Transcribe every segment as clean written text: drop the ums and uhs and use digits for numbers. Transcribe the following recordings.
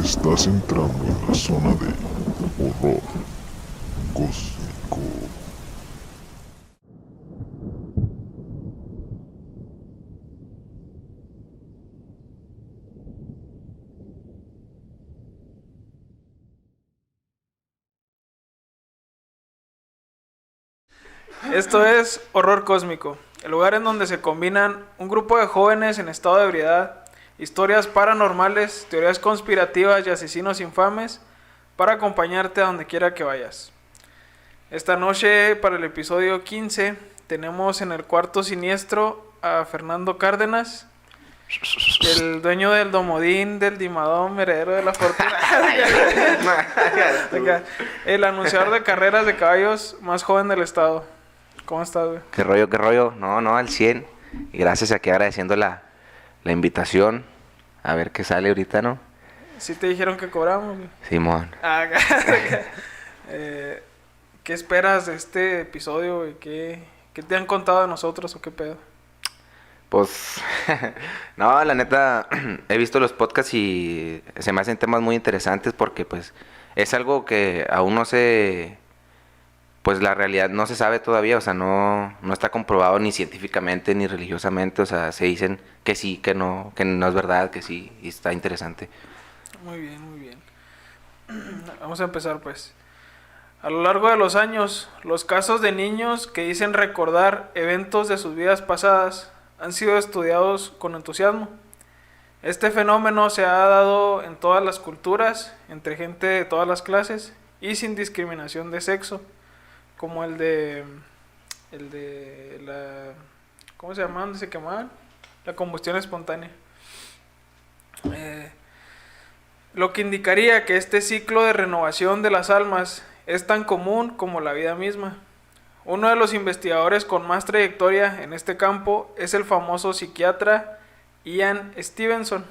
Estás entrando en la zona de horror cósmico. Esto es Horror Cósmico, el lugar en donde se combinan un grupo de jóvenes en estado de ebriedad, historias paranormales, teorías conspirativas y asesinos infames para acompañarte a donde quiera que vayas. Esta noche, para el episodio 15, tenemos en el cuarto siniestro a Fernando Cárdenas, el dueño del Domodín, del Dimadón, heredero de la fortuna. El anunciador de carreras de caballos más joven del estado. ¿Cómo estás, güey? ¿Qué rollo, qué rollo? No, al 100. Y gracias aquí agradeciendo la invitación. A ver qué sale ahorita, ¿no? Sí te dijeron que cobramos, güey. Simón. ¿Qué esperas de este episodio, güey? ¿Qué te han contado de nosotros o qué pedo? Pues, no, la neta, he visto los podcasts y se me hacen temas muy interesantes porque, pues, es algo que aún no se... Pues la realidad no se sabe todavía, o sea, no está comprobado ni científicamente ni religiosamente, o sea, se dicen que sí, que no es verdad, que sí, y está interesante. Muy bien, muy bien. Vamos a empezar, pues. A lo largo de los años, los casos de niños que dicen recordar eventos de sus vidas pasadas han sido estudiados con entusiasmo. Este fenómeno se ha dado en todas las culturas, entre gente de todas las clases y sin discriminación de sexo, como el de la... ¿Cómo se llamaban? ¿Se quemaban? La combustión espontánea. Lo que indicaría que este ciclo de renovación de las almas es tan común como la vida misma. Uno de los investigadores con más trayectoria en este campo es el famoso psiquiatra Ian Stevenson.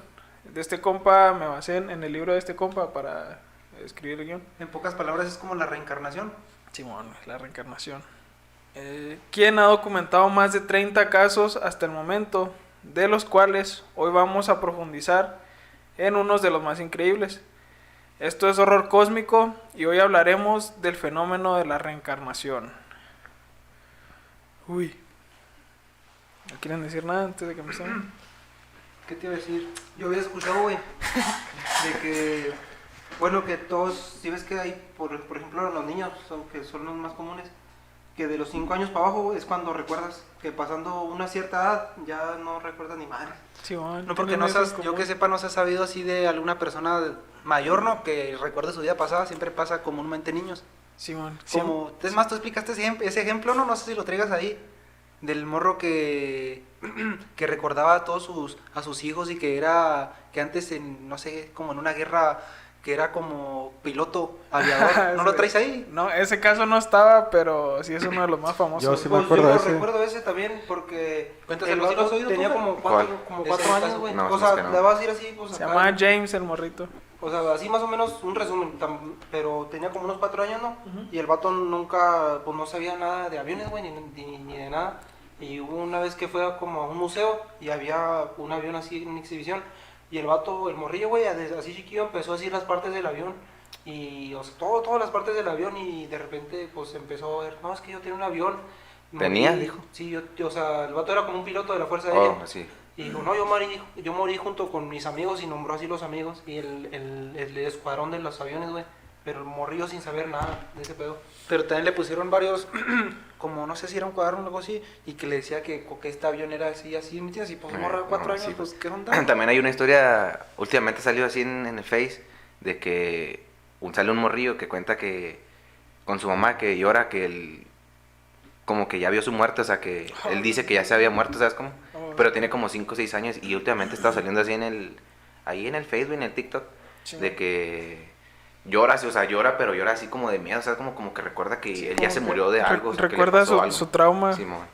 De este compa me basé en el libro de este compa para escribir el guión. En pocas palabras es como la reencarnación. Simón, la reencarnación. Quien ha documentado más de 30 casos hasta el momento, de los cuales hoy vamos a profundizar en unos de los más increíbles. Esto es Horror Cósmico y hoy hablaremos del fenómeno de la reencarnación. Uy. ¿No quieren decir nada antes de que empecemos? ¿Qué te iba a decir? Yo había escuchado, güey, de que, bueno, que todos, si ves que hay, por ejemplo, los niños, que son los más comunes, que de los 5 años para abajo, güey, es cuando recuerdas, que pasando una cierta edad ya no recuerdas ni madre. Simón, No, porque no seas, yo que sepa, no se ha sabido así de alguna persona mayor, ¿no? Que recuerde su vida pasada, siempre pasa comúnmente niños. Simón. Como, es más, tú explicaste ese ejemplo, ¿no? No sé si lo traigas ahí, del morro que recordaba a todos a sus hijos y que antes no sé, como en una guerra, que era como piloto, aviador. ¿No lo traes ahí? No, ese caso no estaba, pero sí es uno de los más famosos. Yo sí me acuerdo de ese. Yo recuerdo ese también porque el vato tenía como 4 años, güey. No, O sea, no. le vas a ir así, pues, Se llamaba James el morrito. o sea, así más o menos un resumen, pero tenía como unos 4 años, ¿no? Y el vato nunca, pues no sabía nada de aviones, güey, ni de nada. Y hubo una vez que fue como a un museo y había un avión así en exhibición. Y el vato, el morrillo, güey, así chiquillo, empezó a decir las partes del avión. Y, o sea, todas las partes del avión. Y de repente, pues empezó a ver, no, es que yo tenía un avión. ¿Tenía? Dijo. Sí, o sea, el vato era como un piloto de la Fuerza Aérea. Sí. Y dijo, no, yo morí junto con mis amigos y nombró así los amigos y el escuadrón de los aviones, güey. Pero el morrillo sin saber nada de ese pedo. Pero también le pusieron varios, como no sé si era un cuaderno o algo así, y que le decía que este avión era así, ¿me entiendes? Y pues un morro de 4 años, sí. pues ¿qué onda? También hay una historia, últimamente salió así en el Face, de que sale un morrillo que cuenta que con su mamá que llora que él como que ya vio su muerte, o sea que él dice que ya se había muerto, ¿sabes cómo? Pero tiene como 5 o 6 años y últimamente está saliendo así ahí en el Facebook, en el TikTok, sí. De que llora, o sea, pero llora así como de miedo, o sea, como que recuerda que sí, él ya se murió de algo. Recuerda su trauma. Simón.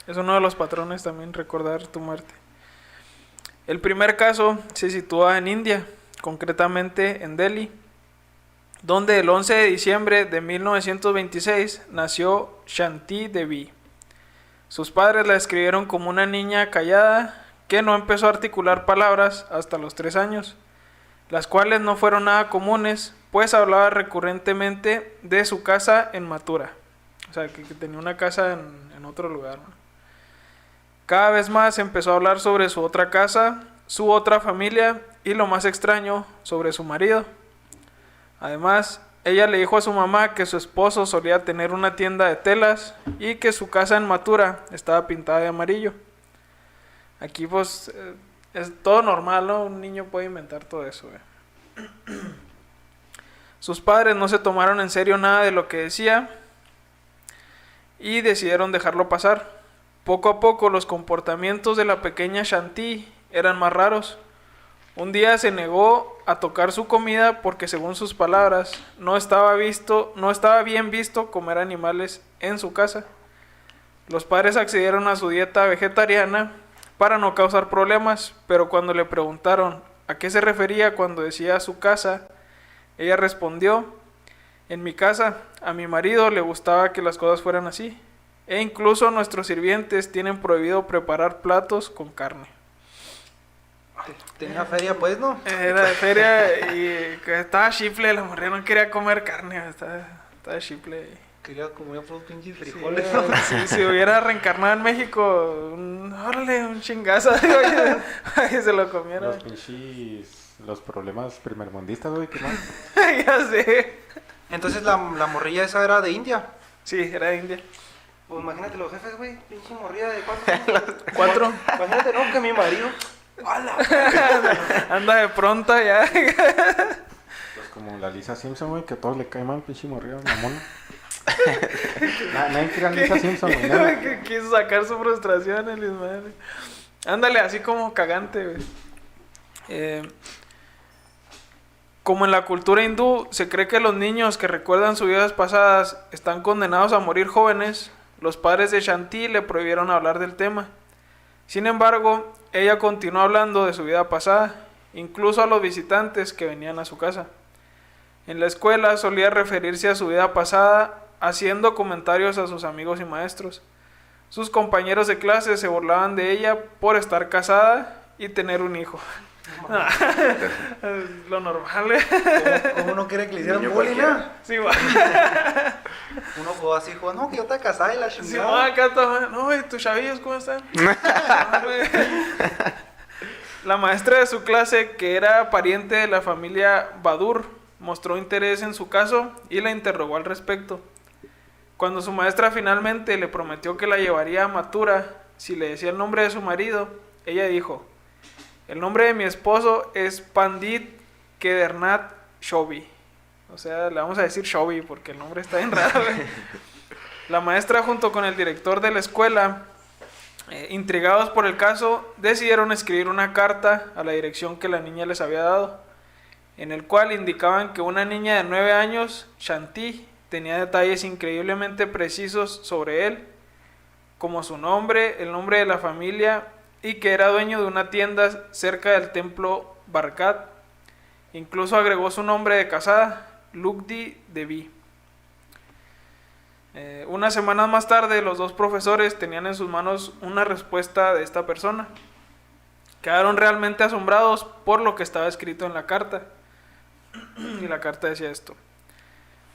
Es uno de los patrones también, recordar tu muerte. El primer caso se sitúa en India, concretamente en Delhi, donde el 11 de diciembre de 1926 nació Shanti Devi. Sus padres la describieron como una niña callada que no empezó a articular palabras hasta los 3 años. las cuales no fueron nada comunes, pues hablaba recurrentemente de su casa en Matura. O sea, que tenía una casa en otro lugar, ¿no? Cada vez más empezó a hablar sobre su otra casa, su otra familia y, lo más extraño, sobre su marido. Además, ella le dijo a su mamá que su esposo solía tener una tienda de telas y que su casa en Matura estaba pintada de amarillo. Aquí pues es todo normal, ¿no? Un niño puede inventar todo eso, güey. Sus padres no se tomaron en serio nada de lo que decía y decidieron dejarlo pasar. Poco a poco los comportamientos de la pequeña Shanti eran más raros. Un día se negó a tocar su comida porque, según sus palabras, no estaba bien visto comer animales en su casa. Los padres accedieron a su dieta vegetariana para no causar problemas, pero cuando le preguntaron a qué se refería cuando decía su casa, ella respondió: en mi casa, a mi marido le gustaba que las cosas fueran así, e incluso nuestros sirvientes tienen prohibido preparar platos con carne. Tenía feria, pues, ¿no? Era de feria y estaba chifle, la morra no quería comer carne, estaba chifle. Quería comer puros pinches Sí, frijoles. si hubiera reencarnado en México, órale, un chingazo, y se lo comieron. Los problemas primermundistas, güey, ¿qué más? Ya sé. Entonces la morrilla esa era de India. Sí, era de India. Pues imagínate los jefes, güey. Pinche morrilla de cuatro. 4. Imagínate, no, que mi marido. ¡Hala! Anda de pronta ya. Pues como la Lisa Simpson, güey, que a todos le cae mal, pinche morrida, mamona. Nadie quiere a Lisa Simpson, güey. nada. Que quiso sacar su frustración el Ismael. Ándale, así como cagante, güey. Como en la cultura hindú se cree que los niños que recuerdan sus vidas pasadas están condenados a morir jóvenes, los padres de Shanti le prohibieron hablar del tema. Sin embargo, ella continuó hablando de su vida pasada, incluso a los visitantes que venían a su casa. En la escuela solía referirse a su vida pasada haciendo comentarios a sus amigos y maestros. Sus compañeros de clase se burlaban de ella por estar casada y tener un hijo. Lo normal, ¿Cómo no quiere que le hicieran Niño bullying, cualquiera. Sí, va. Uno jugó así, jugó, no, que yo te casada y la Sí, chingada. va, acá todo. No, ¿y tus chavillos cómo están? La maestra de su clase, que era pariente de la familia Badur, mostró interés en su caso y la interrogó al respecto. Cuando su maestra finalmente le prometió que la llevaría a Mathura si le decía el nombre de su marido, ella dijo: el nombre de mi esposo es Pandit Kedarnath Shobi. O sea, le vamos a decir Shobi porque el nombre está bien raro. La maestra, junto con el director de la escuela, intrigados por el caso, decidieron escribir una carta a la dirección que la niña les había dado, en el cual indicaban que una niña de 9 años, Shanti, tenía detalles increíblemente precisos sobre él, como su nombre, el nombre de la familia, y que era dueño de una tienda cerca del templo Barkat. Incluso agregó su nombre de casada, Lugdi Devi. Unas semanas más tarde, los dos profesores tenían en sus manos una respuesta de esta persona. Quedaron realmente asombrados por lo que estaba escrito en la carta. Y la carta decía esto: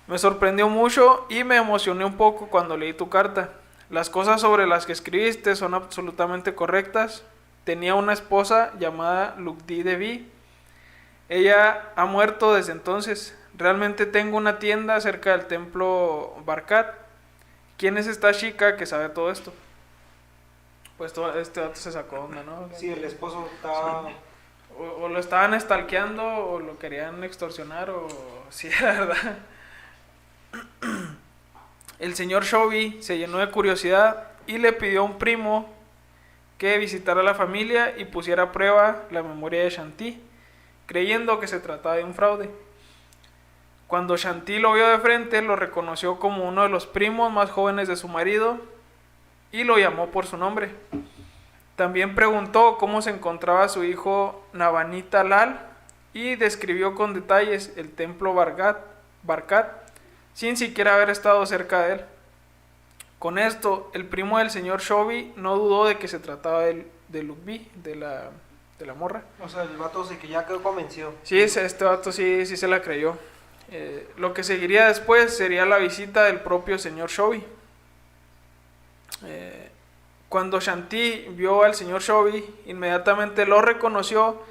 me sorprendió mucho y me emocioné un poco cuando leí tu carta. Las cosas sobre las que escribiste son absolutamente correctas. Tenía una esposa llamada Lugdi Devi. Ella ha muerto desde entonces. Realmente tengo una tienda cerca del templo Barkat. ¿Quién es esta chica que sabe todo esto? Pues todo este dato se sacó onda, ¿no? Sí, el esposo estaba... O lo estaban stalkeando o lo querían extorsionar o... Sí, la verdad. El señor Shobi se llenó de curiosidad y le pidió a un primo que visitara a la familia y pusiera a prueba la memoria de Shanti, creyendo que se trataba de un fraude. Cuando Shanti lo vio de frente, lo reconoció como uno de los primos más jóvenes de su marido y lo llamó por su nombre. También preguntó cómo se encontraba su hijo Navanita Lal y describió con detalles el templo Barkat, sin siquiera haber estado cerca de él. Con esto, el primo del señor Shobi no dudó de que se trataba de Lugdi, de la de la morra. O sea, el vato que ya quedó convencido. Sí, este vato sí se la creyó. Lo que seguiría después sería la visita del propio señor Shovey. Cuando Shanti vio al señor Shovey, inmediatamente lo reconoció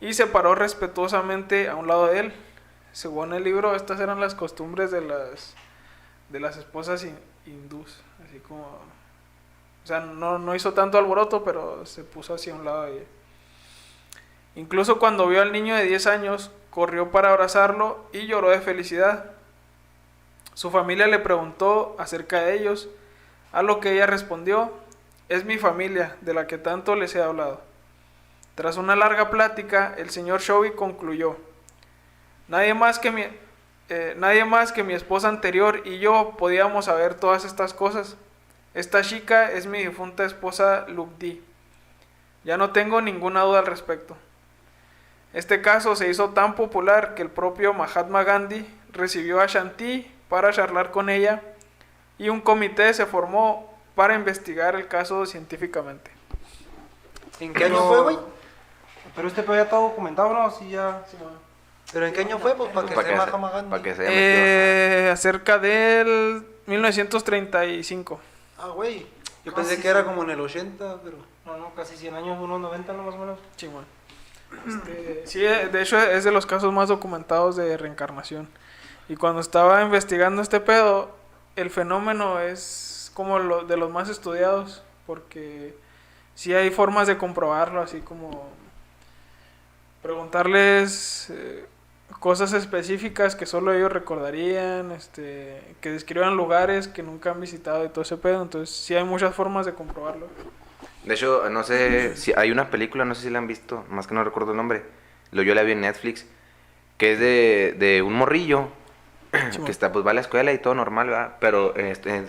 y se paró respetuosamente a un lado de él. Según el libro, estas eran las costumbres de las esposas hindús, así como, o sea, no hizo tanto alboroto, pero se puso así a un lado de ella. Incluso cuando vio al niño de 10 años, corrió para abrazarlo y lloró de felicidad. Su familia le preguntó acerca de ellos, a lo que ella respondió: es mi familia, de la que tanto les he hablado. Tras una larga plática, el señor Shovey concluyó: nadie más que mi esposa anterior y yo podíamos saber todas estas cosas. Esta chica es mi difunta esposa Lugdi. Ya no tengo ninguna duda al respecto. Este caso se hizo tan popular que el propio Mahatma Gandhi recibió a Shanti para charlar con ella y un comité se formó para investigar el caso científicamente. ¿En qué año fue, güey? Pero este pedo ya está documentado, ¿no? Sí, ya. ¿Pero en qué año fue? Pues para que se Mahatma Gandhi. Para que se haya metido. Acerca del 1935. Ah, güey. Yo Casi pensé que era como en el 80, pero... No, casi 100 años, unos 90, ¿no? Más o menos. Chingón. Sí, de hecho es de los casos más documentados de reencarnación. Y cuando estaba investigando este pedo, el fenómeno es como de los más estudiados, porque sí hay formas de comprobarlo, así como preguntarles cosas específicas que solo ellos recordarían, que describan lugares que nunca han visitado y todo ese pedo. Entonces sí hay muchas formas de comprobarlo. De hecho, no sé si hay una película, no sé si la han visto, más que no recuerdo el nombre. Yo la vi en Netflix, que es de un morrillo que está, pues va a la escuela y todo normal, ¿verdad? Pero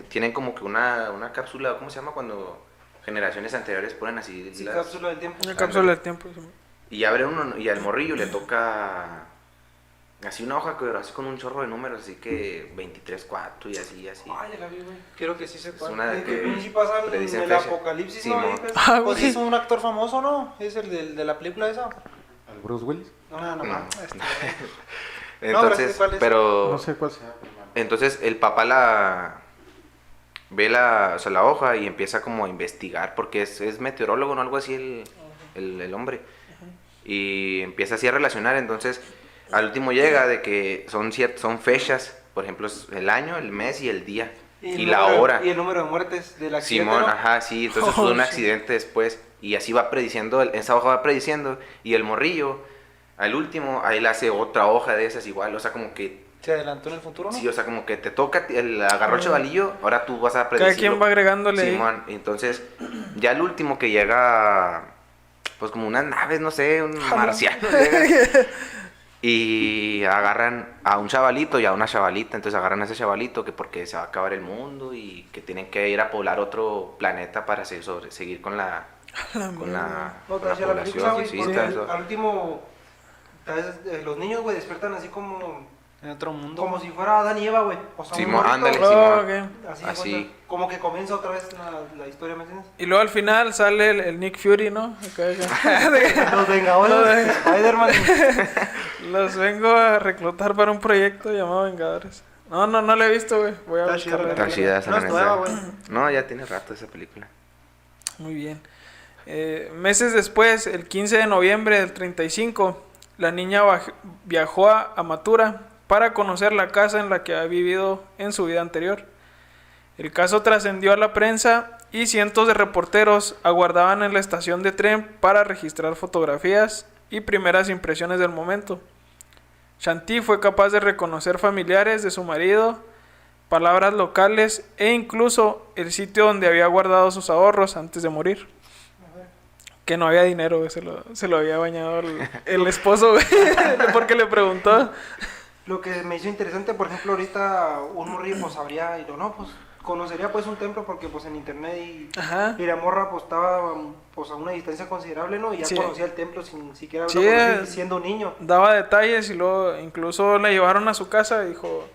tienen como que una cápsula, ¿cómo se llama? Cuando generaciones anteriores ponen así Sí, las... cápsula del tiempo. Una cápsula del tiempo. Sí. Y abre uno y al morrillo le toca así una hoja, pero así con un chorro de números, así que 23, 4 y así. Ay, ya la vi, güey. Quiero que sí se Es una de De que que pinche pasa en predicen el fecha. apocalipsis, Sí, ¿no? mo. Ah, Pues güey. es un actor famoso, ¿no? Es el de la película esa. ¿Al Bruce Willis? No, No. mames. Entonces, ¿cuál es? pero... No sé cuál sea. Entonces el papá ve o sea, la hoja y empieza como a investigar, porque es meteorólogo, ¿no? Algo así el hombre. Y empieza así a relacionar, entonces al último llega de que son fechas, por ejemplo, es el año, el mes y el día. Y la hora. Y el número de muertes del accidente, Simón, ¿no? ajá, sí, entonces Oh, fue un sí. accidente después y así va prediciendo, esa hoja va prediciendo y el morrillo, al último, ahí le hace otra hoja de esas igual, o sea, como que, Se adelantó en el futuro, ¿no? sí, o sea, como que te toca, agarró el chavalillo, ahora tú vas a Cada predecirlo. quien va agregándole ahí. Simón, entonces, ya el último que llega, pues como unas naves, no sé, un marciano, llega, y agarran a un chavalito y a una chavalita, entonces agarran a ese chavalito que porque se va a acabar el mundo y que tienen que ir a poblar otro planeta para seguir con la No, con te la decía la película, población, güey, sí, porque está eso. al último, a veces, los niños, güey, despiertan así como En otro mundo. si fuera Adán y Eva, güey. O sea, un Simón, morrito, ándale, güey, Oh, Simón. ok. así, Así. como que comienza otra vez la historia, ¿me entiendes? Y luego al final sale el Nick Fury, ¿no? Acá. Los Vengadores, Spider-Man. Los vengo a reclutar para un proyecto llamado Vengadores. No lo he visto, güey. Voy a Está buscarlo. chida, Está chida esa, No la es neta. nueva, güey. No, ya tiene rato esa película. Muy bien. Meses después, el 15 de noviembre del 35, la niña viajó a Mathura para conocer la casa en la que había vivido en su vida anterior. El caso trascendió a la prensa y cientos de reporteros aguardaban en la estación de tren para registrar fotografías y primeras impresiones del momento. Shanti fue capaz de reconocer familiares de su marido, palabras locales e incluso el sitio donde había guardado sus ahorros antes de morir. Que no había dinero, güey, se lo había bañado el esposo, güey, porque le preguntó. Lo que me hizo interesante, por ejemplo, ahorita un morrillo pues sabría, y no, pues conocería pues un templo porque pues en internet Ajá. y la morra pues estaba pues a una distancia considerable, ¿no? Y ya Sí. conocía el templo sin siquiera Sí, haberlo conocido siendo niño. Daba detalles y luego incluso la llevaron a su casa y dijo,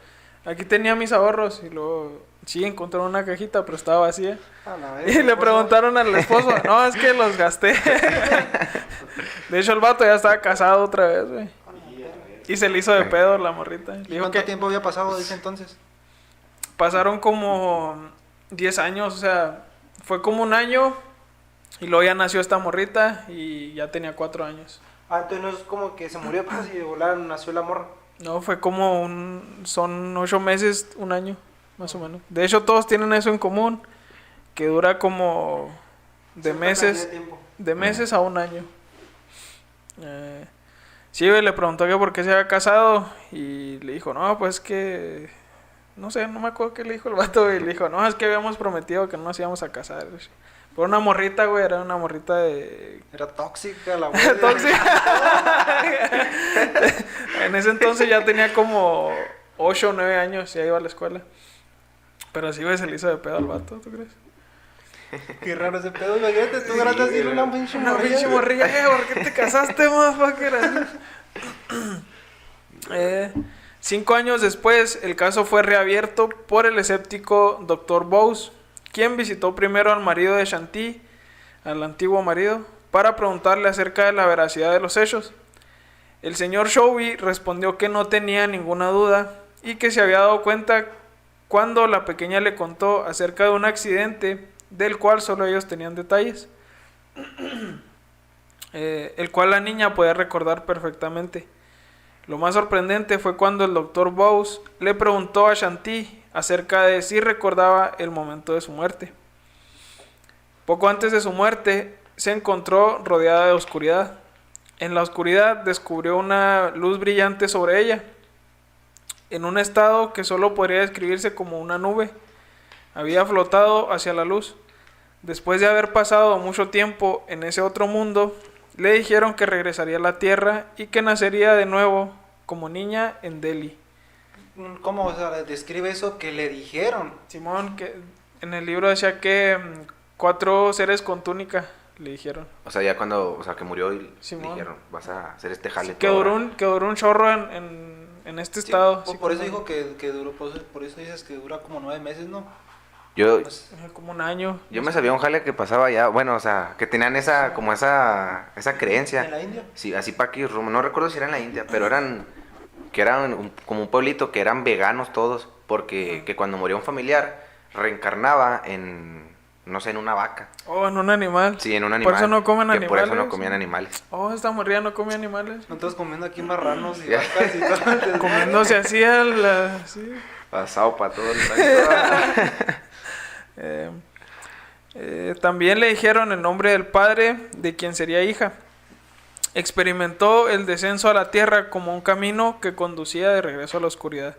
aquí tenía mis ahorros, y luego Sí, encontraron una cajita, pero estaba vacía. A la Y verga, le pues, preguntaron al esposo, no, es que los gasté. De hecho, el vato ya estaba casado otra vez, güey. Y se le hizo de pedo la morrita. Le ¿Y dijo cuánto que tiempo había pasado desde entonces? pasaron como 10 años, o sea, fue como un año. Y luego ya nació esta morrita y ya tenía 4 años. Ah, entonces no es como que se murió pues y de volar nació la morra. No, fue como son 8 meses, un año, más o menos. De hecho, todos tienen eso en común, que dura como de Cierta cantidad meses, de tiempo. de meses a un año. Sí, güey, le preguntó que por qué se había casado y le dijo, no, pues que, no sé, no me acuerdo qué le dijo el vato, y le dijo, no, es que habíamos prometido que no nos íbamos a casar. Pero una morrita, güey, era una morrita de... Era tóxica la güey. En ese entonces ya tenía como 8 o 9 años, ya iba a la escuela. Pero sí, güey, se le hizo de pedo al vato, ¿tú crees? Qué raro ese pedo, imagínate, tú grandes así una pinche Una morrilla. pinche morrilla, ¿por qué te casaste, motherfucker? 5 años después, el caso fue reabierto por el escéptico Dr. Bowes, quien visitó primero al marido de Shanti, al antiguo marido, para preguntarle acerca de la veracidad de los hechos. El señor Shelby respondió que no tenía ninguna duda y que se había dado cuenta cuando la pequeña le contó acerca de un accidente del cual solo ellos tenían detalles, el cual la niña podía recordar perfectamente. Lo más sorprendente fue cuando el Dr. Bowes le preguntó a Shanti acerca de si recordaba el momento de su muerte. Poco antes de su muerte, se encontró rodeada de oscuridad. En la oscuridad descubrió una luz brillante sobre ella, en un estado que solo podría describirse como una nube. Había flotado hacia la luz. Después de haber pasado mucho tiempo en ese otro mundo, le dijeron que regresaría a la Tierra y que nacería de nuevo como niña en Delhi. ¿Cómo describe eso que le dijeron? Simón, que en el libro decía que 4 seres con túnica le dijeron. O sea, ya cuando, o sea, que murió y le Simón. dijeron, vas a hacer este jale. Que tú duró ahora". un, que duró un chorro en este Sí, estado. por, así por eso como- dijo que duró, por eso dices que dura como 9 meses, ¿no? Yo, Pues, como un año. yo me sabía un jale que pasaba ya, bueno, o sea, que tenían esa, como esa ¿en creencia. la India? Sí, así pa' aquí, rumbo, no recuerdo si era en la India, pero eran como un pueblito que eran veganos todos, porque que cuando moría un familiar, reencarnaba en, no sé, en una vaca. Oh, en un animal. Sí, en un animal. Por eso no comen que animales. por eso no comían animales. Oh, esta morrilla no come animales. No estás comiendo aquí marranos y Ya. vacas y todo. Comiéndose así sí. Pasado para todo el país. También le dijeron el nombre del padre de quien sería hija. Experimentó el descenso a la tierra como un camino que conducía de regreso a la oscuridad.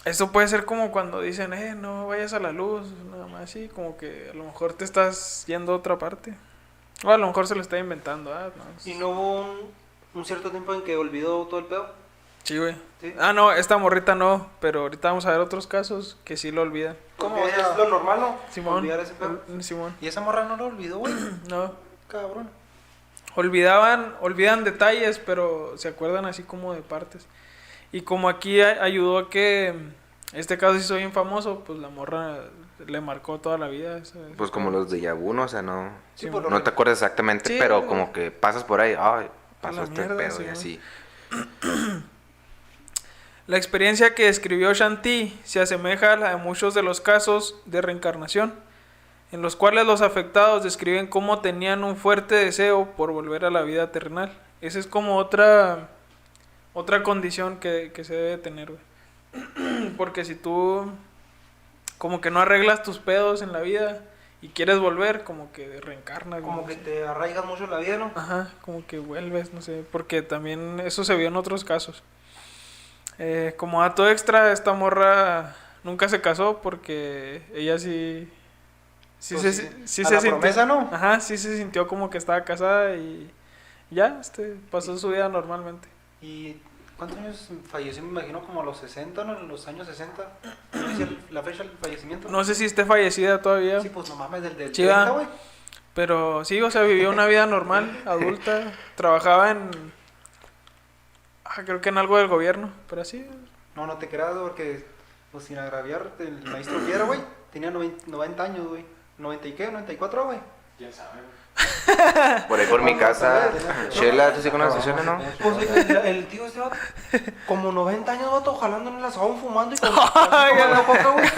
Esto puede ser como cuando dicen, no vayas a la luz, nada más así, como que a lo mejor te estás yendo a otra parte. O a lo mejor se lo está inventando, ¿Y no hubo un cierto tiempo en que olvidó todo el pedo? Sí, güey. Sí. Ah, no, esta morrita no, pero ahorita vamos a ver otros casos que sí lo olvidan. ¿Cómo? Porque O sea, es lo normal, ¿no? Simón. Olvidar ese pedo. Simón. Y esa morra no lo olvidó, güey. No. Cabrón. Olvidan detalles, pero se acuerdan así como de partes. Y como aquí ayudó a que este caso sí soy bien famoso, pues la morra le marcó toda la vida. ¿Sabes? Pues como los de Yabu, ¿no? O sea, no, Sí, por lo no te acuerdas exactamente, Sí, pero güey. como que pasas por ahí, ay, pasó la este mierda, pedo sí, y ¿no? así. La experiencia que describió Shanti se asemeja a la de muchos de los casos de reencarnación, en los cuales los afectados describen cómo tenían un fuerte deseo por volver a la vida terrenal. Esa es como otra condición que se debe tener, güey. Porque si tú como que no arreglas tus pedos en la vida y quieres volver, como que reencarnas. Como ¿no? que te arraigas mucho en la vida, ¿no? Ajá, como que vuelves, no sé, porque también eso se vio en otros casos. Como dato extra, esta morra nunca se casó porque ella sí Pues se sí. A se la sintió, promesa, ¿no? ajá, sí se sintió como que estaba casada y ya, pasó su vida normalmente. ¿Y cuántos años falleció? Me imagino como a los 60, ¿no? En los años 60. ¿No dice la fecha del fallecimiento? No sé si esté fallecida todavía, Sí, pues no mames, del Sí, 30, va. güey. pero sí, o sea, vivió una vida normal, adulta, trabajaba creo que en algo del gobierno, pero así, No, no te creas, porque, pues sin agraviar, el maestro Piedra, güey, tenía 90 años, güey. ¿90 y qué? ¿94, güey? ¿Quién sabe, güey? Por ahí por mi casa. Chela, ¿tú sí conoces a Chela, no? Pues el tío este vato, como 90 años, vato, jalando en el asadón, fumando y con la coca, güey.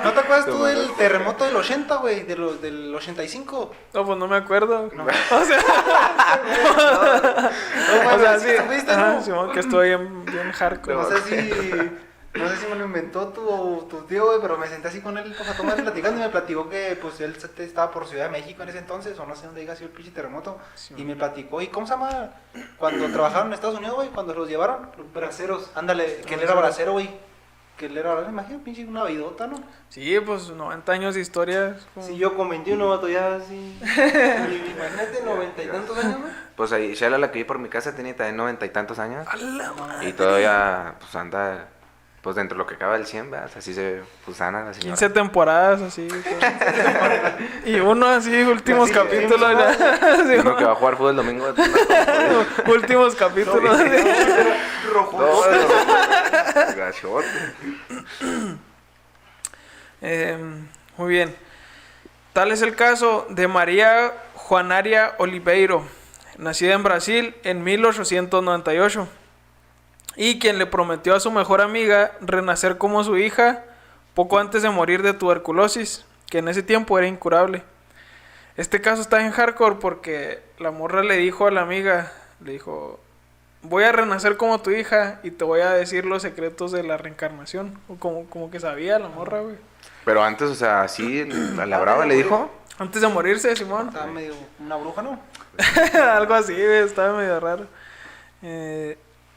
¿No te acuerdas tú del terremoto del 80, güey? Del 85. No, pues no me acuerdo. No. O sea, o sea, sí. ¿Fuiste, Ajá, no? Simón, que estoy bien hardcore. No sé si me lo inventó tu tío, güey, pero me senté así con él pues, a tomar platicando y me platicó que pues él estaba por Ciudad de México en ese entonces, o no sé dónde diga sido el pinche terremoto, y me platicó, ¿y cómo se llama? Cuando trabajaron en Estados Unidos, güey, cuando los llevaron, Los braceros. ándale, que él era bracero, güey, que él era, imagínate, pinche una vidota, ¿no? Sí, pues 90 años de historia. es como- Si yo con 21, vato, ya así. Imagínate, 90 y tantos años, güey. Pues ahí, Chela, la que vi por mi casa, tenía también 90 y tantos años. ¡A la madre! Y todavía, pues anda, pues dentro de lo que acaba del 100, ¿verdad? Así se, pues sana la señora. 15 temporadas así. Y uno así, últimos Así, capítulos. ya. Sí, Uno que va a jugar fútbol el domingo. últimos capítulos. Todo gachote. Muy bien. Tal es el caso de María Juanaria Oliveiro, nacida en Brasil en 1898, y quien le prometió a su mejor amiga renacer como su hija poco antes de morir de tuberculosis, que en ese tiempo era incurable. Este caso está en hardcore porque la morra le dijo a la amiga, le dijo, voy a renacer como tu hija y te voy a decir los secretos de la reencarnación. O como que sabía la morra, güey. Pero antes, o sea, así, a la brava le dijo. Antes de morirse, Simón. Estaba medio una bruja, ¿no? Algo así, güey, estaba medio raro.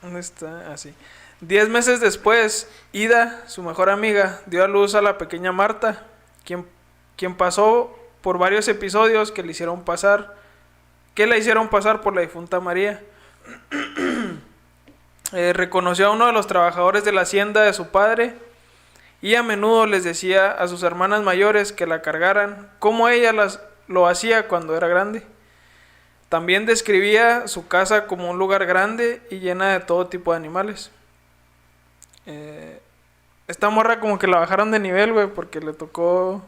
¿Dónde está? Así. 10 meses después, Ida, su mejor amiga, dio a luz a la pequeña Marta, quien pasó por varios episodios que la hicieron pasar por la difunta María. Reconoció a uno de los trabajadores de la hacienda de su padre y a menudo les decía a sus hermanas mayores que la cargaran, como ella lo hacía cuando era grande. También describía su casa como un lugar grande y llena de todo tipo de animales. Esta morra como que la bajaron de nivel, güey, porque le tocó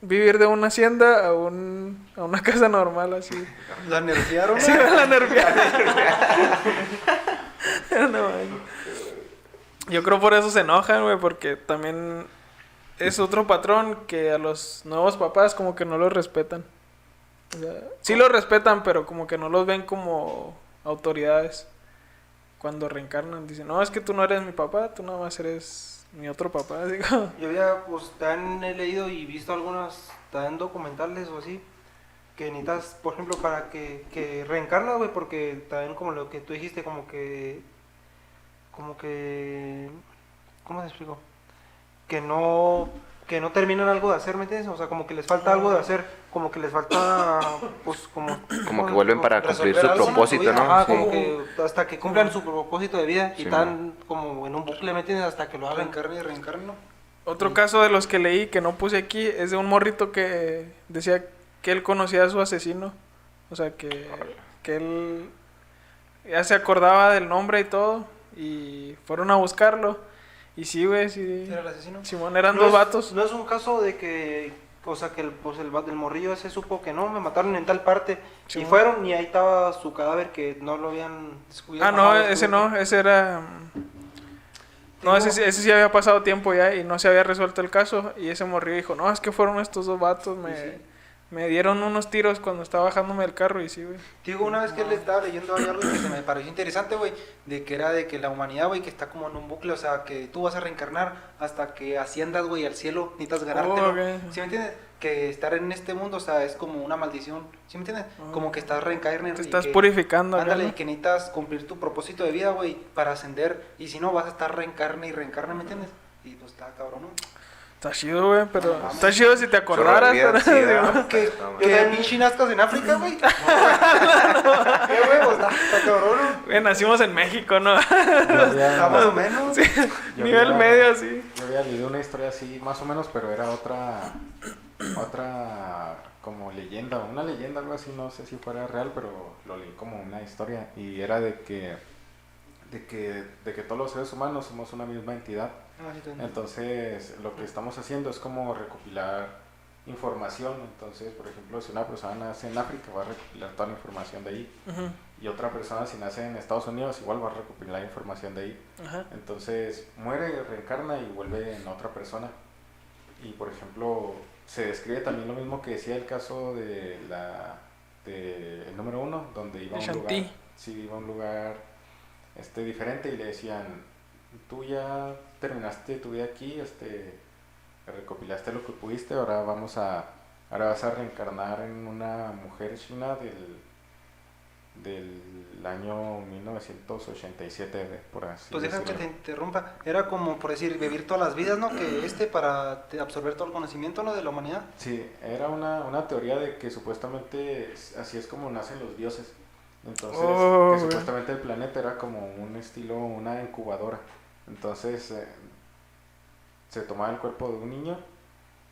vivir de una hacienda a una casa normal, así. La nerfearon, Sí, ¿no? la nerviaron. No, yo creo por eso se enojan, güey, porque también es otro patrón que a los nuevos papás como que no los respetan. O sea, sí los respetan, pero como que no los ven como autoridades. Cuando reencarnan, dicen, no, es que tú no eres mi papá, tú nada más eres mi otro papá. Digo, Yo había, pues, también he leído y visto algunas, también documentales o así, que necesitas, por ejemplo, para que reencarnas, güey, porque también como lo que tú dijiste, como que, ¿cómo te explico? Que no terminan algo de hacer, ¿me entiendes? O sea, como que les falta algo de hacer, como que les falta, pues, Como que vuelven para cumplir su resolver algo, ¿no? propósito, ¿no? Ajá, Sí. como que hasta que cumplan su propósito de vida y Sí, están como en un bucle, ¿me entiendes? Hasta que lo hagan. Reencarne y reencarne, ¿no? otro caso de los que leí que no puse aquí es de un morrito que decía que él conocía a su asesino. O sea, que él ya se acordaba del nombre y todo. Y fueron a buscarlo. Y sí, güey, sí. ¿Era el asesino? Simón, eran No dos es- vatos. No es un caso de que, o sea, que el morrillo ese supo que no, me mataron en tal parte. Sí, Y mo. fueron y ahí estaba su cadáver que no lo habían descubierto. Ah, no, Ajá, ese no, ese era... No, ese sí había pasado tiempo ya y no se había resuelto el caso. Y ese morrillo dijo, no, es que fueron estos dos vatos, me dieron unos tiros cuando estaba bajándome del carro y sí, güey. Digo, una vez que él estaba leyendo ahí algo que se me pareció interesante, güey, de que era de que la humanidad, güey, que está como en un bucle, o sea, que tú vas a reencarnar hasta que asciendas, güey, al cielo, necesitas ganártelo. ok. ¿Sí me entiendes? Que estar en este mundo, o sea, es como una maldición, ¿sí me entiendes? Como que estás reencarnando. Te estás purificando acá, Ándale, ¿no? y que necesitas cumplir tu propósito de vida, güey, para ascender, y si no, vas a estar reencarne y reencarne, ¿me entiendes? Y pues está cabrón, ¿no? Está chido, güey, pero... No mames. Está chido si te acordaras. Chorro de vida, pero- sí, ¿verdad? Que No, que pinche nazcas en África, güey. ¿Qué, güey? Pues está cabrón, ¿no? Güey, nacimos en México, ¿no? Está más o menos. Yo Nivel había- medio, así. Yo había leído una historia así, más o menos, pero era otra como leyenda, una leyenda, algo así, no sé si fuera real, pero lo leí como una historia. Y era de de que todos los seres humanos somos una misma entidad. Ah, sí, también. Entonces, lo que estamos haciendo es como recopilar información. Entonces, por ejemplo, si una persona nace en África, va a recopilar toda la información de ahí. Ujú. Y otra persona, si nace en Estados Unidos, igual va a recopilar información de ahí. Ajá. Entonces, muere, reencarna y vuelve en otra persona. Y, por ejemplo, se describe también lo mismo que decía el caso de el número 1, donde iba a De un Shanti. lugar, sí, iba a un lugar diferente y le decían, tú ya terminaste tu vida aquí, recopilaste lo que pudiste, ahora vas a reencarnar en una mujer china del año 1987, por así Pues deja que decirlo. te interrumpa. Era como, por decir, vivir todas las vidas, ¿no? Que para absorber todo el conocimiento, ¿no? De la humanidad. Sí, era una teoría de que supuestamente así es como nacen los dioses. Entonces, Oh, que güey. supuestamente el planeta era como un estilo, una incubadora. Entonces, se tomaba el cuerpo de un niño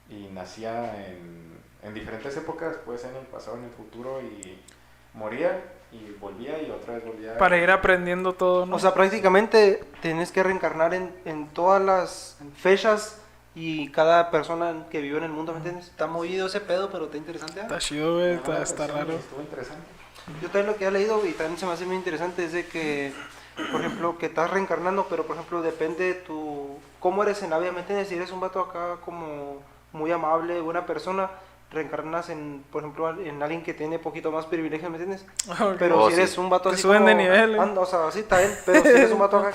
y nacía en diferentes épocas, puede ser en el pasado, en el futuro, y moría y volvía y otra vez volvía. Para ir aprendiendo todo, ¿no? O sea, prácticamente tienes que reencarnar en todas las fechas y cada persona que vive en el mundo, ¿me entiendes? Está movido ese pedo, pero está interesante. ¿Eh? Está chido, güey. Me llamó la Está atención y raro. estuvo interesante. Yo también lo que he leído y también se me hace muy interesante es de que, por ejemplo, que estás reencarnando, pero por ejemplo depende de cómo eres en la vida, ¿me entiendes? Si eres un vato acá como muy amable, buena persona, reencarnas por ejemplo, en alguien que tiene poquito más privilegio, ¿me entiendes? Ok. Pero Oh, si sí. eres un vato Te así suben como, de nivel, o sea, sí está bien, pero si eres un vato acá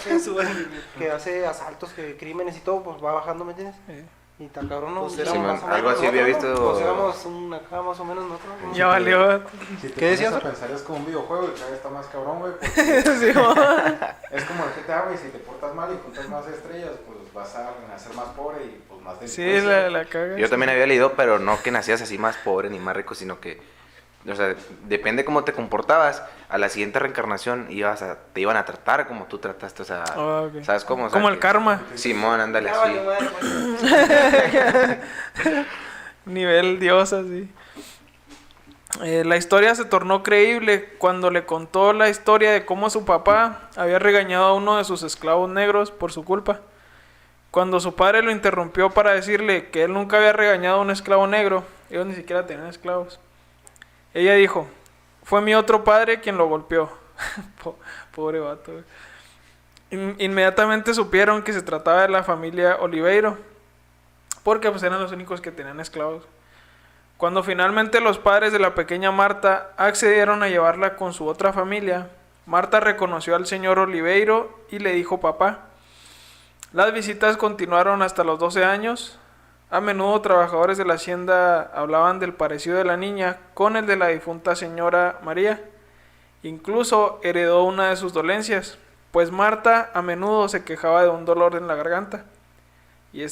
que hace asaltos, que crímenes y todo, pues va bajando, ¿me entiendes? Sí. Y está cabrón, ¿no? Pues Y éramos Simón, más o menos algo así había nosotros, ¿no? visto. Pues éramos acá más o menos nosotros, ¿no? Ya valió. Si te ¿Qué pones decías, a Fer? pensar es como un videojuego y cada vez está más cabrón, güey, porque Sí, güey. es como el GTA, güey, si te portas mal y juntas más estrellas, pues vas a nacer más pobre y pues más Sí, delincuencia. la caga. Yo también había leído, pero no que nacías así más pobre ni más rico, sino que, o sea, depende cómo te comportabas, a la siguiente reencarnación te iban a tratar como tú trataste, o sea, Ah, ok. ¿sabes cómo? O sea, Como el que- karma. Simón, ándale Ya así. valió madre, pues. Nivel Dios, así. La historia se tornó creíble cuando le contó la historia de cómo su papá había regañado a uno de sus esclavos negros por su culpa. Cuando su padre lo interrumpió para decirle que él nunca había regañado a un esclavo negro, ellos ni siquiera tenían esclavos. Ella dijo, fue mi otro padre quien lo golpeó. Pobre vato. Güey. Inmediatamente supieron que se trataba de la familia Oliveiro, porque pues eran los únicos que tenían esclavos. Cuando finalmente los padres de la pequeña Marta accedieron a llevarla con su otra familia, Marta reconoció al señor Oliveiro y le dijo papá. Las visitas continuaron hasta los 12 años. A menudo trabajadores de la hacienda hablaban del parecido de la niña con el de la difunta señora María. Incluso heredó una de sus dolencias, pues Marta a menudo se quejaba de un dolor en la garganta. Y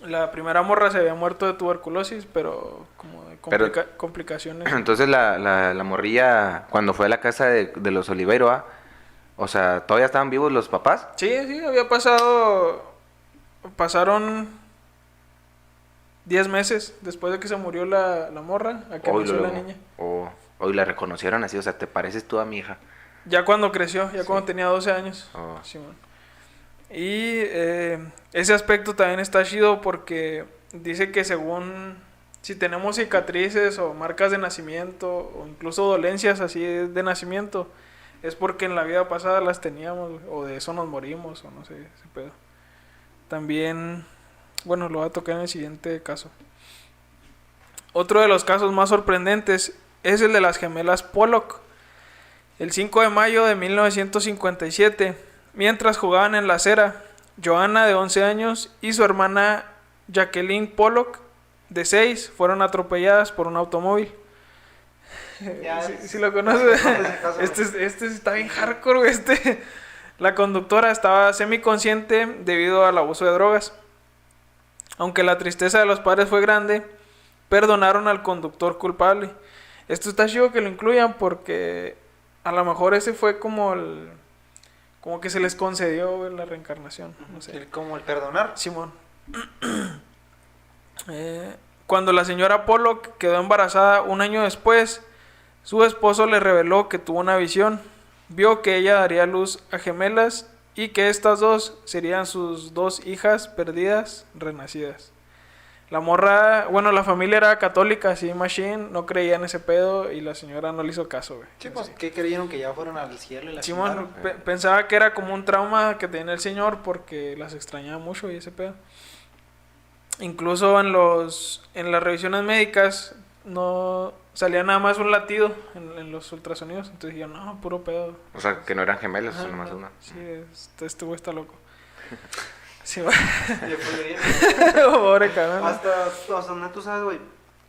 la primera morra se había muerto de tuberculosis, pero como de complicaciones. Entonces la morrilla, cuando fue a la casa de los Oliveiro, ¿ah? O sea, ¿todavía estaban vivos los papás? Sí, pasaron 10 meses después de que se murió la morra, a que nació la niña. Hoy la reconocieron así, o sea, te pareces tú a mi hija. Ya cuando creció, Sí. cuando tenía 12 años. Oh. Simón. Y ese aspecto también está chido porque dice que según si tenemos cicatrices o marcas de nacimiento o incluso dolencias así de nacimiento, es porque en la vida pasada las teníamos, güey, o de eso nos morimos, o no sé, ese pedo. También, bueno, lo voy a tocar en el siguiente caso. Otro de los casos más sorprendentes es el de las gemelas Pollock. El 5 de mayo de 1957, mientras jugaban en la acera, Joanna, de 11 años, y su hermana Jacqueline Pollock, de 6, fueron atropelladas por un automóvil. Ya, Si lo conoces. ese caso, Este está bien hardcore, güey. La conductora estaba semiconsciente debido al abuso de drogas. Aunque la tristeza de los padres fue grande, perdonaron al conductor culpable. Esto está chido que lo incluyan porque a lo mejor ese fue como que se les concedió, güey, la reencarnación. No sé. como el perdonar. Simón. Cuando la señora Pollock quedó embarazada un año después, su esposo le reveló que tuvo una visión. vio que ella daría a luz a gemelas y que estas dos serían sus dos hijas perdidas, renacidas. La morra, bueno, la familia era católica, así, machine, no creía en ese pedo y la señora no le hizo caso, güey. Sí, pues, ¿qué creyeron? Que ya fueron al cielo y la Simón chingaron? pensaba que era como un trauma que tenía el señor porque las extrañaba mucho y ese pedo. Incluso en las revisiones médicas no salía nada más un latido en los ultrasonidos. Entonces yo, no, puro pedo. O sea, que no eran gemelos, Ajá, son nomás no, una. sí, este güey está loco. Sí, va. Y después de ahí, Pobre cabrón. hasta donde tú sabes, güey,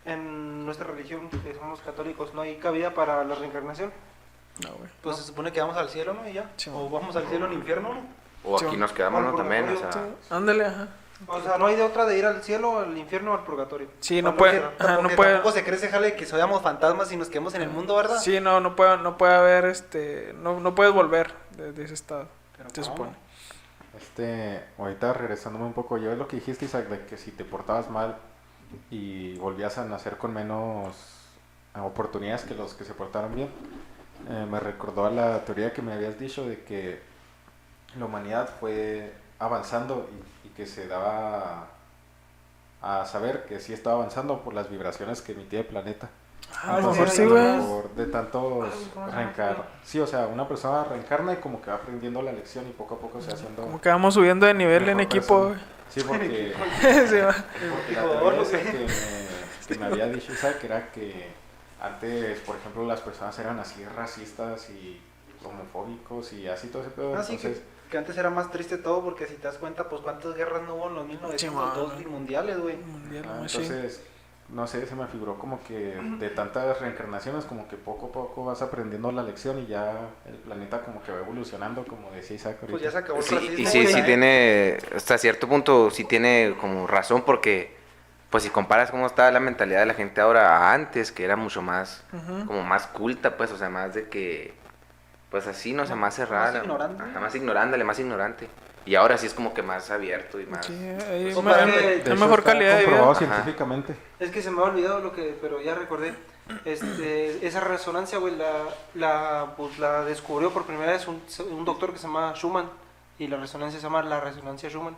en nuestra religión, que somos católicos, no hay cabida para la reencarnación. No, güey. Pues se supone que vamos al cielo, ¿no? Y ya. Sí, O vamos al cielo o al infierno, ¿no? O aquí Sí. nos quedamos, ¿no? Por También, o purgatorio, sea. Sí, ándale, ajá. O sea, no hay de otra de ir al cielo, al infierno o al purgatorio. Sí, no Cuando puede, quiera. ajá, no Porque puede. tampoco se cree ese jale que seamos fantasmas y nos quedemos en el mundo, ¿verdad? Sí, no puede haber, no puedes volver de ese estado, Pero se ¿cómo? supone. Ahorita regresándome un poco, yo lo que dijiste, Isaac, de que si te portabas mal y volvías a nacer con menos oportunidades que los que se portaron bien, me recordó a la teoría que me habías dicho de que la humanidad fue avanzando y que se daba a saber que sí estaba avanzando por las vibraciones que emitía el planeta. A lo sí, mejor sí, sí, a lo güey. mejor de tantos reencarnar. Sí, o sea, una persona reencarna y como que va aprendiendo la lección y poco a poco se va haciendo Como que vamos subiendo de nivel en mejor equipo, persona. Sí, porque, güey. Sí, va. porque la teoría esa que me había dicho Isaac era que antes, por ejemplo, las personas eran así racistas y homofóbicos y así todo ese pedo. Así Entonces, que antes era más triste todo porque si te das cuenta, pues cuántas guerras no hubo en los Sí, 1902 man. mundiales, güey. Mundial, machine. entonces, no sé, se me figuró como que de tantas reencarnaciones como que poco a poco vas aprendiendo la lección y ya el planeta como que va evolucionando, como decía Isaac ahorita. Pues ya se acabó el Sí, racismo. y sí, güey. sí tiene, hasta cierto punto, sí tiene como razón porque, pues si comparas cómo estaba la mentalidad de la gente ahora a antes, que era mucho más, Ujú. como más culta, pues, o sea, más de que, pues así, no sé, más cerrada. ignorante. Ajá, más ignorante. Y ahora sí es como que más abierto y más... Sí, hay Pues, ma- para hay que- De hay hecho, mejor está calidad de comprobado vida. científicamente. Es que se me ha olvidado pero ya recordé. Esa resonancia, güey, pues, la descubrió por primera vez un doctor que se llama Schumann. Y la resonancia se llama la resonancia Schumann.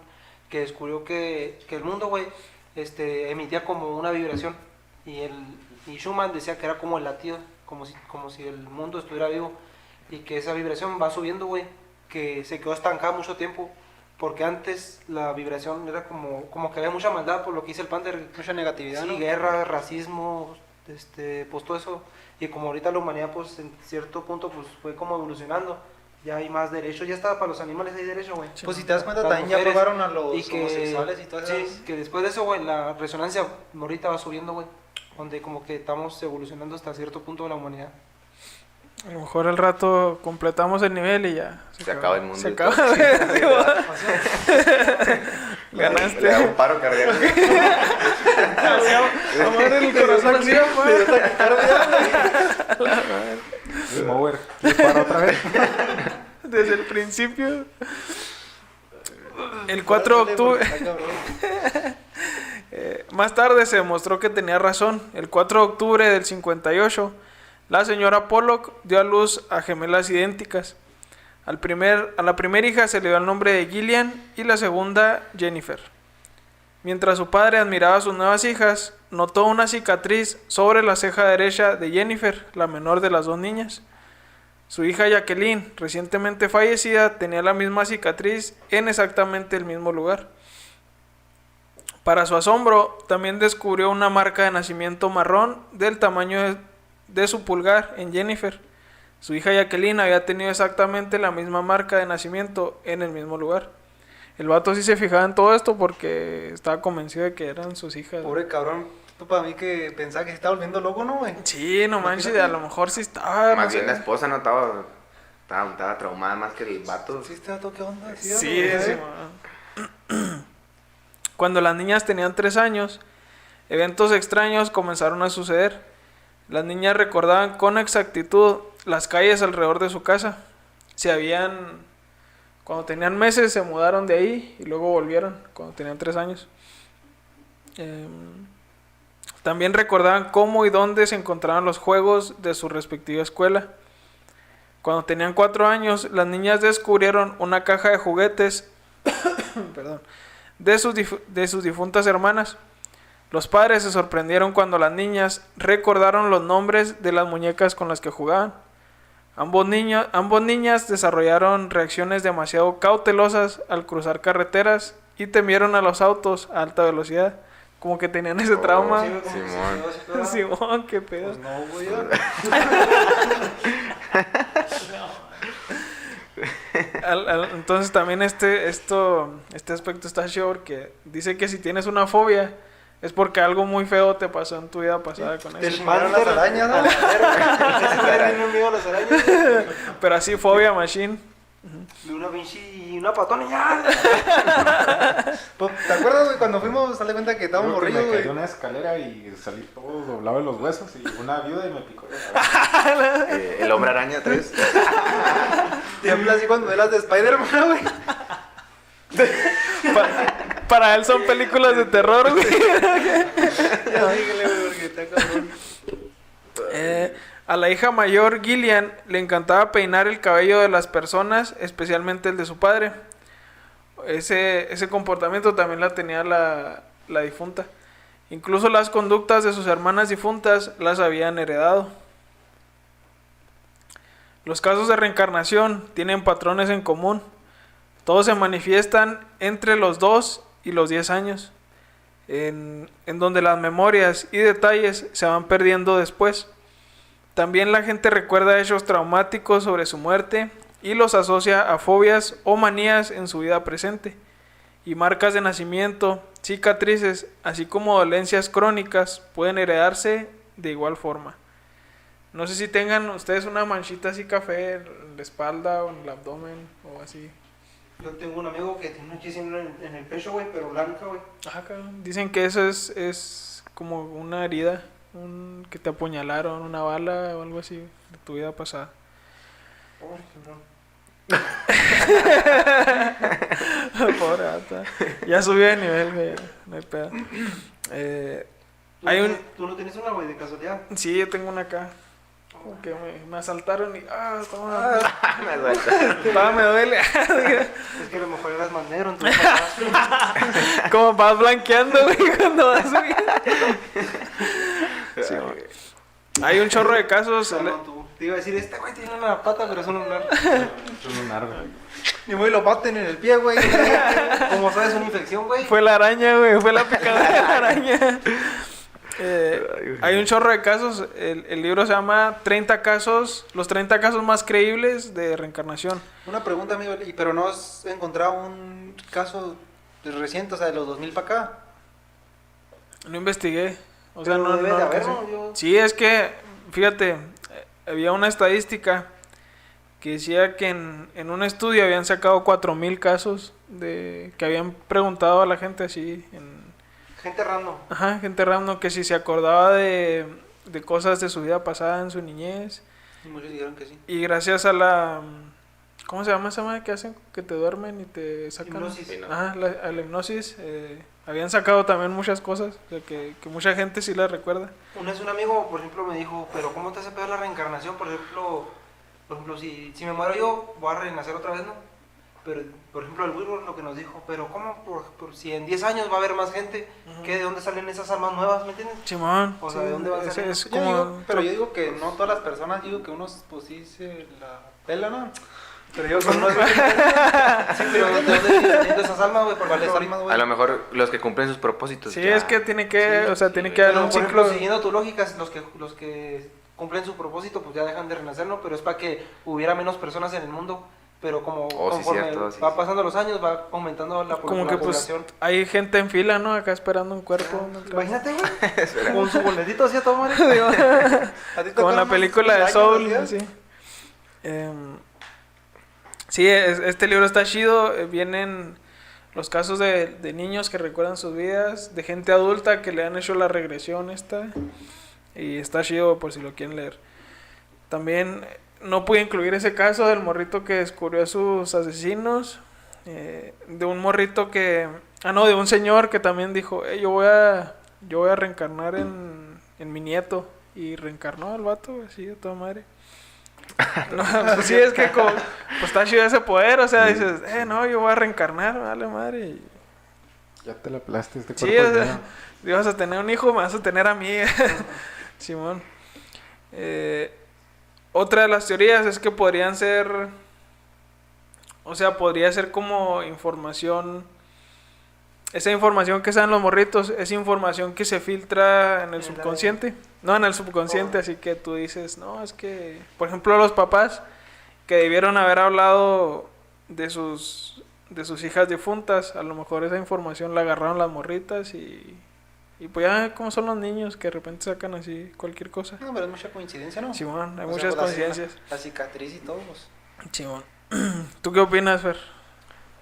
Que descubrió que el mundo, güey, emitía como una vibración. Y Schumann decía que era como el latido, como si el mundo estuviera vivo. Y que esa vibración va subiendo, güey. Que se quedó estancada mucho tiempo. Porque antes la vibración era como que había mucha maldad por lo que hizo el Panther. Mucha negatividad, Sí, ¿no? guerra, racismo, pues todo eso. Y como ahorita la humanidad, pues en cierto punto, pues fue como evolucionando. Ya hay más derechos, ya estaba para los animales hay derechos, güey. Pues si te das cuenta, Las también ya mujeres. probaron a los Y que, homosexuales y todas esas. sí, que después de eso, güey, la resonancia ahorita va subiendo, güey. Donde como que estamos evolucionando hasta cierto punto de la humanidad. A lo mejor al rato completamos el nivel y ya. Se acaba el mundo Se y acaba. todo. Sí, va. Ganaste. Le da un paro cardíaco. Amor del corazón, sí, güey. Mover, dispara otra vez. Desde el principio. El 4 de octubre. Ay, cabrón. Más tarde se demostró que tenía razón. El 4 de octubre del 58, la señora Pollock dio a luz a gemelas idénticas. A la primera hija se le dio el nombre de Gillian y la segunda Jennifer. Mientras su padre admiraba a sus nuevas hijas, notó una cicatriz sobre la ceja derecha de Jennifer, la menor de las dos niñas. Su hija Jacqueline, recientemente fallecida, tenía la misma cicatriz en exactamente el mismo lugar. Para su asombro, también descubrió una marca de nacimiento marrón del tamaño de su pulgar en Jennifer. Su hija Jacqueline había tenido exactamente la misma marca de nacimiento en el mismo lugar. El vato sí se fijaba en todo esto porque estaba convencido de que eran sus hijas. Pobre cabrón. Tú para mí que pensaba que se estaba volviendo loco, ¿no, güey? Sí, no manches, a lo mejor sí estaba. no Más sé. bien la esposa no estaba traumada más que el vato. Sí, este vato, ¿qué onda? Sí, güey? sí, man. Cuando las niñas tenían 3 años, eventos extraños comenzaron a suceder. Las niñas recordaban con exactitud las calles alrededor de su casa. Cuando tenían meses se mudaron de ahí y luego volvieron cuando tenían 3 años. También recordaban cómo y dónde se encontraban los juegos de su respectiva escuela. Cuando tenían 4 años, las niñas descubrieron una caja de juguetes perdón, de sus difuntas hermanas. Los padres se sorprendieron cuando las niñas recordaron los nombres de las muñecas con las que jugaban. Ambos niñas desarrollaron reacciones demasiado cautelosas al cruzar carreteras y temieron a los autos a alta velocidad. Como que tenían ese trauma. Sí, güey, como que se Simón. quedó así pegado. Simón, qué pedo. Pues no, güey. Entonces también este aspecto está chido porque dice que si tienes una fobia es porque algo muy feo te pasó en tu vida pasada con Te eso. chingaron las arañas, ¿no? Ese tiene miedo a las arañas. Pero así fobia machine. Y una pinche y una patona y ya. Pues, ¿te acuerdas, güey, cuando fuimos, dale cuenta que estábamos Creo que morridos, me caí de güey? una escalera y salí todo doblado de los huesos y una viuda y me picó. El hombre araña 3. Tiembla así cuando ve las de Spider-Man, güey. Para él son películas de terror, güey. Ya síguele, güey, porque está cabrón. A la hija mayor, Gillian, le encantaba peinar el cabello de las personas, especialmente el de su padre. Ese comportamiento también la tenía la difunta. Incluso las conductas de sus hermanas difuntas las habían heredado. Los casos de reencarnación tienen patrones en común. Todos se manifiestan entre los 2 y los 10 años, en donde las memorias y detalles se van perdiendo después. También la gente recuerda hechos traumáticos sobre su muerte y los asocia a fobias o manías en su vida presente. Y marcas de nacimiento, cicatrices, así como dolencias crónicas pueden heredarse de igual forma. No sé si tengan ustedes una manchita así café en la espalda o en el abdomen o así. Yo tengo un amigo que tiene una chispa en el pecho, güey, pero blanca, güey. Ajá, cabrón. Dicen que eso es como una herida, que te apuñalaron, una bala o algo así de tu vida pasada. Pobre cabrón. Pobre gata. Ya subió de nivel, güey. No hay pedo. Hay un... ¿Tú no tienes una, güey, de casualidad? Sí, yo tengo una acá. Como que me asaltaron y... Me duele. me duele. Es que a lo mejor eras más negro, entonces... Como vas blanqueando, güey, cuando vas subiendo. Sí, güey. Hay un chorro de casos. Te iba a decir, este güey tiene una pata, pero es un lunar. Es un árbol. Ni muy lo baten en el pie, güey. Como sabes, una infección, güey. Fue la araña, güey. Fue la picada de la araña. Hay un chorro de casos. El libro se llama 30 casos, los 30 casos más creíbles de reencarnación. Una pregunta, amigo, pero ¿no has encontrado un caso reciente, o sea, de los 2000 para acá? No investigué. O sea, Pero no, debe no de alcancé. haber, ¿no? Yo- Sí, es que, fíjate, había una estadística que decía que en un estudio habían sacado 4000 casos que habían preguntado a la gente así Gente random. Ajá, gente random que si se acordaba de cosas de su vida pasada en su niñez. Y muchos dijeron que sí. Y gracias a la... ¿Cómo se llama esa madre que hacen? Que te duermen y te sacan... Hipnosis. Ajá, a la hipnosis. Habían sacado también muchas cosas. O sea, que mucha gente sí las recuerda. Una vez un amigo, por ejemplo, me dijo, pero ¿cómo te hace peor la reencarnación? Por ejemplo, si me muero yo, voy a renacer otra vez, ¿no? Pero, por ejemplo, el Wilbur lo que nos dijo, pero ¿cómo? Si en 10 años va a haber más gente, ¿qué? ¿De dónde salen esas almas nuevas? ¿Me entiendes? Simón. O sea, ¿de dónde van a salir? es Yo como... digo, pero yo digo que no todas las personas, digo que unos, pues sí, se la pela, ¿no? Pero yo que no es... Sí, pero ¿de dónde vienen saliendo esas almas, güey? Por ¿Cuáles ejemplo, almas, A güey? lo mejor los que cumplen sus propósitos. Sí, ya. es que tiene que... Sí, o sea, tiene que haber pero, un por ciclo... ejemplo, siguiendo tu lógica, los que cumplen su propósito, pues ya dejan de renacer, ¿no? Pero es para que hubiera menos personas en el mundo. Pero como Oh, sí, conforme cierto, sí, va sí. pasando los años, va aumentando la Como que pues población. hay gente en fila, ¿no? Acá esperando un cuerpo. ¿no? Imagínate, güey. Con su boletito así a todo madre. ¿A ti te Como en la tocan película de más Soul, años, así. Sí, este libro está chido. Vienen los casos de niños que recuerdan sus vidas, de gente adulta que le han hecho la regresión esta. Y está chido por si lo quieren leer. También no pude incluir ese caso del morrito que descubrió a sus asesinos. De un morrito que... de un señor que también dijo, yo voy a reencarnar en mi nieto. Y reencarnó al vato, así de toda madre. No, pues sí, es que como, pues está chido ese poder, o sea, dices, no, yo voy a reencarnar, vale madre. Y... Ya te la plaste este Sí, cuerpo. o de sea, niño. si vas a tener un hijo, me vas a tener a mí. Simón. Otra de las teorías es que podrían ser, o sea, podría ser como información, esa información que saben los morritos, es información que se filtra en el subconsciente. No, en el subconsciente, así que tú dices, no, es que, por ejemplo, los papás que debieron haber hablado de sus hijas difuntas, a lo mejor esa información la agarraron las morritas y pues ya como son los niños que de repente sacan así cualquier cosa. No, pero es mucha coincidencia, ¿no? Simón, hay O sea, muchas pues, coincidencias. La cicatriz y todo, pues. Simón. ¿Tú qué opinas, Fer?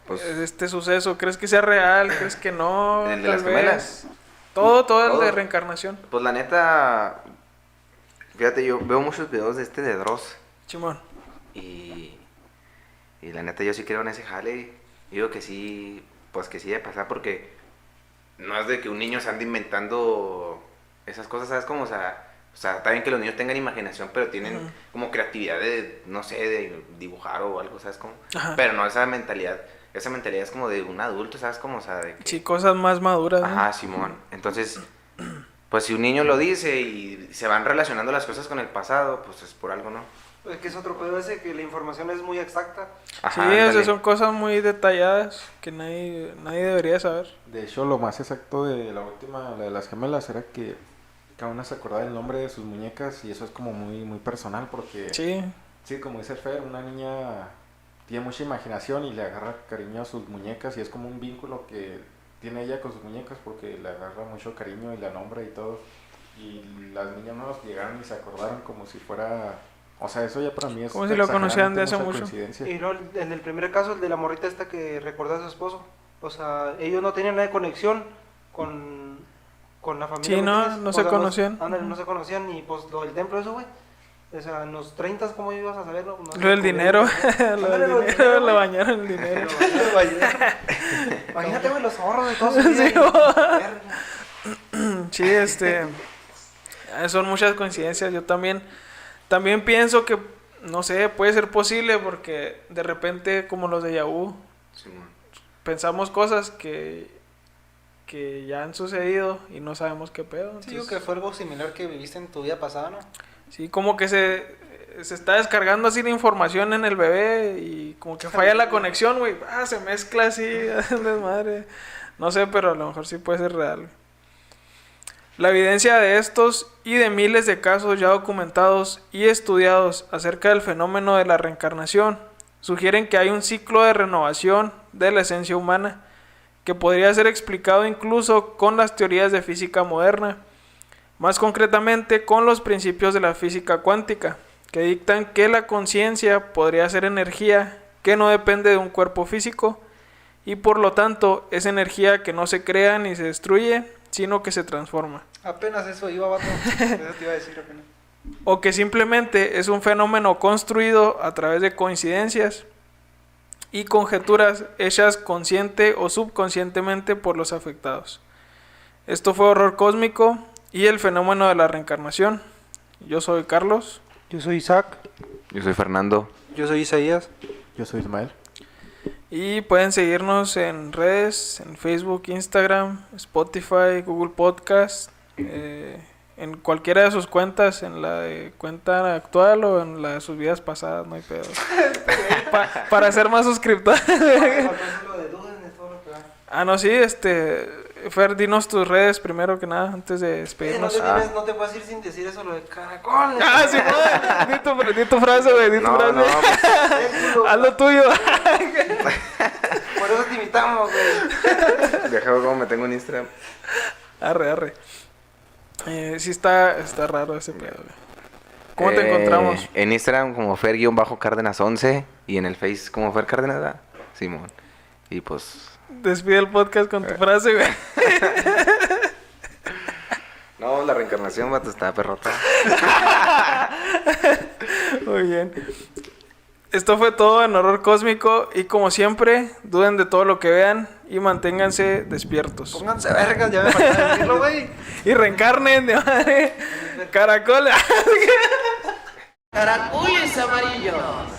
Pues, Este suceso, ¿crees que sea real? ¿Crees que no? ¿El de Tal las gemelas? vez. Todo el de Todo. reencarnación. pues la neta, fíjate, yo veo muchos videos de Dross Simón. y la neta yo sí creo en ese jale. Digo que sí, pues que sí debe pasar porque no es de que un niño se ande inventando esas cosas, ¿sabes? Como, o sea, está bien que los niños tengan imaginación, pero tienen Ujú. como creatividad de, no sé, de dibujar o algo, ¿sabes? Como, Ajá. pero no esa mentalidad es como de un adulto, ¿sabes? Como, o sea, de que... Sí, cosas más maduras, ¿no? Ajá, Simón. Entonces, pues si un niño lo dice y se van relacionando las cosas con el pasado, pues es por algo, ¿no? Es que es otro pedo ese, que la información es muy exacta. Sí, Ajá, esas ándale. son cosas muy detalladas que nadie debería saber. De hecho, lo más exacto de la última, la de las gemelas, era que cada una se acordaba del nombre de sus muñecas y eso es como muy, muy personal porque... Sí, Sí, como dice Fer, una niña tiene mucha imaginación y le agarra cariño a sus muñecas y es como un vínculo que tiene ella con sus muñecas porque le agarra mucho cariño y la nombra y todo. Y las niñas nuevas llegaron y se acordaron como si fuera... O sea, eso ya para mí es... Como si lo conocían de exageradamente hace mucha mucho. coincidencia. Y no, en el primer caso, el de la morrita esta que recordaba a su esposo. O sea, ellos no tenían nada de conexión con la familia. Sí, ¿me no, entiendes? no O se sea, conocían. Ándale, no se conocían y pues lo del templo, eso, güey. O sea, en los 30, ¿cómo ibas a saberlo? No sé, lo del como dinero, bien. lo Ándale, del lo del dinero, le güey. bañaron el dinero. Imagínate, güey, los ahorros de todos. Sí, Verga. Sí, son muchas coincidencias. Yo también pienso que, no sé, puede ser posible porque de repente, como los de Yahoo, Simón. pensamos cosas que ya han sucedido y no sabemos qué pedo. Sí, digo Entonces, que fue algo similar que viviste en tu vida pasada, ¿no? sí, como que se está descargando así la información en el bebé y como que falla la conexión, güey. Se mezcla así, desmadre. No sé, pero a lo mejor sí puede ser real. La evidencia de estos y de miles de casos ya documentados y estudiados acerca del fenómeno de la reencarnación sugieren que hay un ciclo de renovación de la esencia humana que podría ser explicado incluso con las teorías de física moderna, más concretamente con los principios de la física cuántica, que dictan que la conciencia podría ser energía que no depende de un cuerpo físico y por lo tanto es energía que no se crea ni se destruye, sino que se transforma. Apenas eso iba, vato. Eso te iba a decir apenas. O que simplemente es un fenómeno construido a través de coincidencias y conjeturas hechas consciente o subconscientemente por los afectados. Esto fue Horror Cósmico y el fenómeno de la reencarnación. Yo soy Carlos. Yo soy Isaac. Yo soy Fernando. Yo soy Isaías. Yo soy Ismael. Y pueden seguirnos en redes, en Facebook, Instagram, Spotify, Google Podcast, en cualquiera de sus cuentas, en la de cuenta actual o en la de sus vidas pasadas, no hay pedo. Para ser más suscriptores. No, sí, Fer, dinos tus redes primero que nada, antes de No despedirnos. no te puedes ir sin decir eso, lo de caracol. Sí, di tu frase, güey, di tu No, frase. no, pues, Haz lo tuyo. Por eso te invitamos, güey. déjame como me tengo en Instagram. Arre. Sí está raro ese pedo, güey. ¿Cómo te encontramos? En Instagram como Fer-Cárdenas11 y en el Face como Fer Cárdenas, ¿verdad? Simón. Y pues... Despide el podcast con tu frase, güey. No, la reencarnación, vato, está perrota. Muy bien. Esto fue todo en Horror Cósmico y como siempre, duden de todo lo que vean y manténganse despiertos. Pónganse vergas, ya me faltaba decirlo, güey. Y reencarnen de madre. Caracol. Caracoles amarillos.